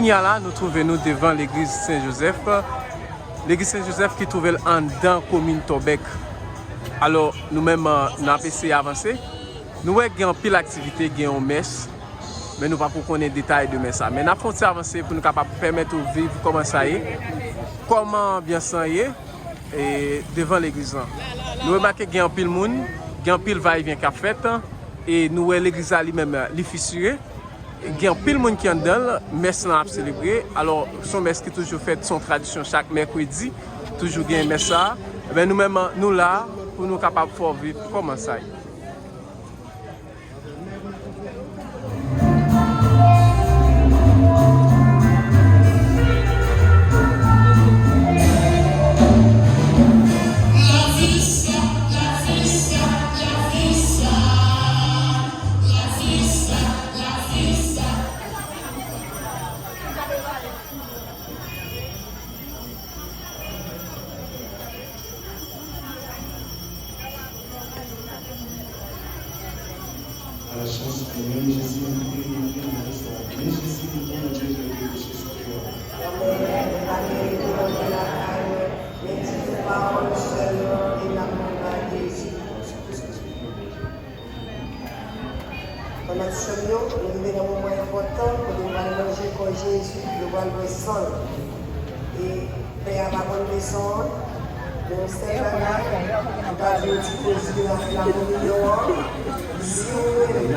Kounia là, nous trouvons nous devant l'église Saint-Joseph. L'église Saint-Joseph qui trouve en dans commune Tobec. Alors, nous-mêmes, nous avons essayé d'avancer. Nous avons pile d'activités, nous avons une messe. Mais nous ne pouvons pas connaître les détails de messe. Mais nous avons avancer pour nous permettre de vivre comment ça y est. Comment bien ça y est. Et devant l'église. Nous remarquons qu'il y a un pile de monde, il y a un pile va-et-vient qui a fait. Et nous voyons l'église elle-même fissurée. Il y a un pile de monde qui est dedans, messe a célébré. Alors, son messe qui est toujours fait son tradition chaque mercredi, toujours bien messe ça. Ben nous-mêmes, nous là, pour nous capables de faire vivre comment ça y est. À la chance que même Jésus a pris une vie dans l'histoire. Mais Jésus nous donne Dieu de Dieu supérieur. Dans notre chemin, nous vivons un moment important pour nous manger comme Jésus, nous allons le sang. Et Père va bonne maison, nous sommes là, nous avons disposé la communion. Si vous voulez,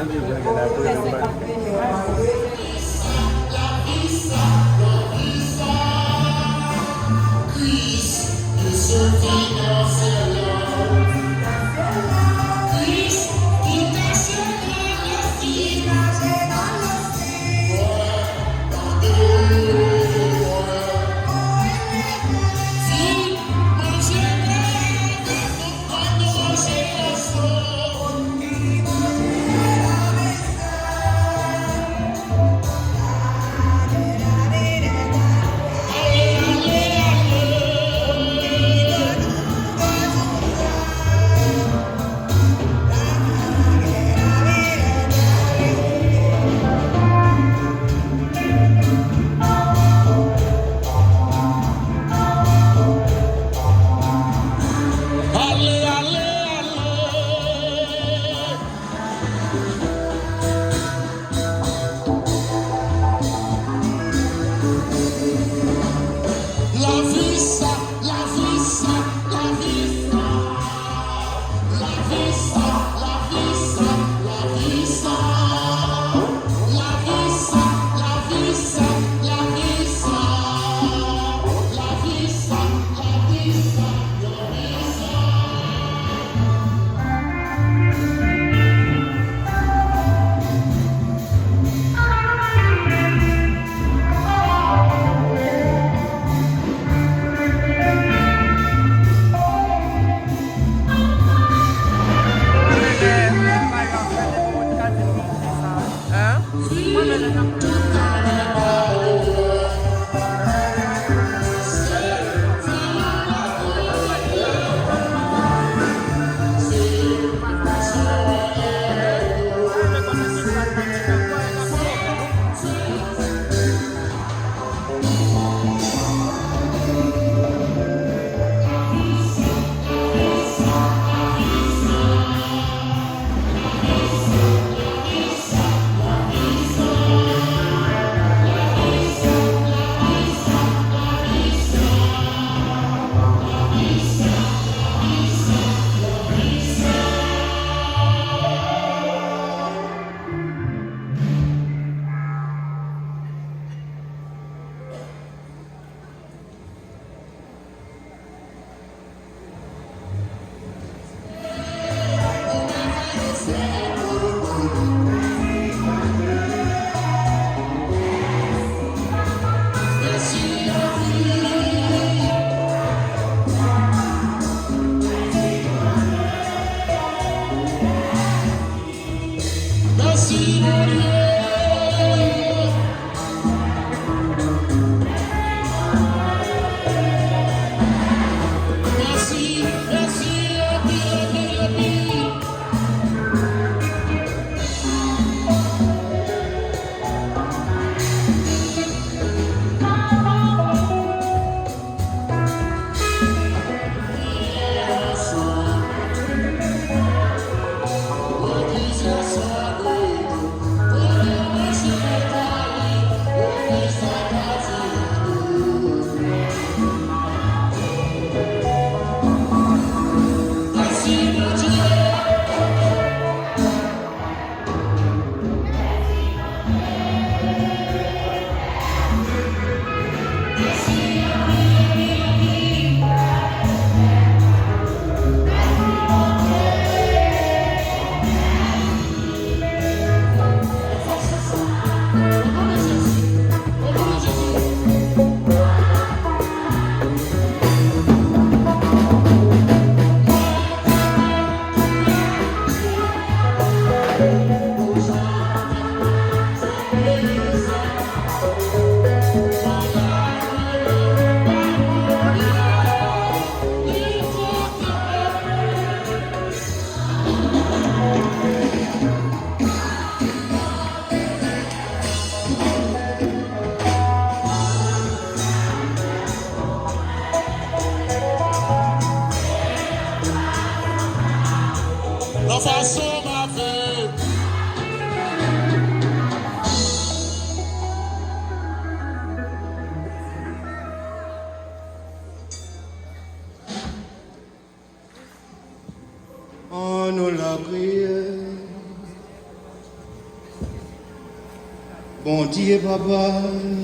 Bon Dieu, papa,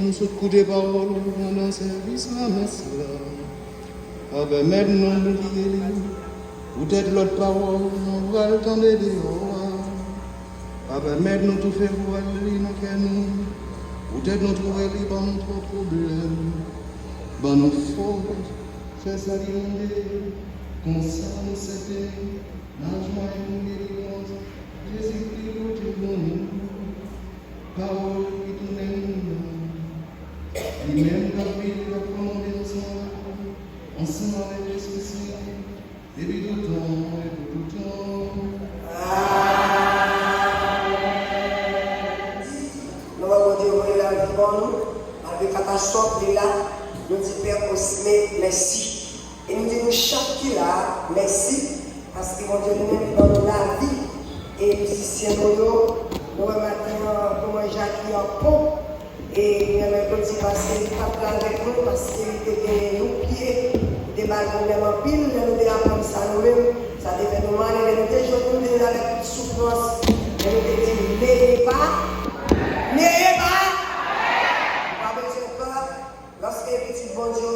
nous sommes coup de parole dans le service la messe là. Papa, maintenant, nous peut-être l'autre parole, on va le temps de dire. Papa, maintenant, tout fait pour aller dans nous. Peut-être nous trouver les bons problèmes. Bon, nous faut faire ça demander. Comme ça, nous c'était. Nage-moi et nous guérissons. Jésus-Christ, nous te donnons. Parole qui tourne nous. Lui-même, la vie, il a commandé ensemble avec l'Esprit Saint. Depuis tout temps et pour tout temps. Nous allons dire la vie bonne, avec catastrophe là, nous disons Père Osmé, merci. Et nous disons chaque qui là, merci, parce que mon Dieu nous-même dans la vie. Et musiciens nous maintenant, comment Jacques qui en pont, et nous avons petit passé pas avec nous, parce qu'il était nos pieds, des ballons en pile, nous avons comme ça nous-mêmes, ça devait nous mal, et nous avons déjà avec toute souffrance, et nous avons dit, n'ayez pas. N'ayez pas! Pas besoin de peur. Lorsque les petits bon Dieu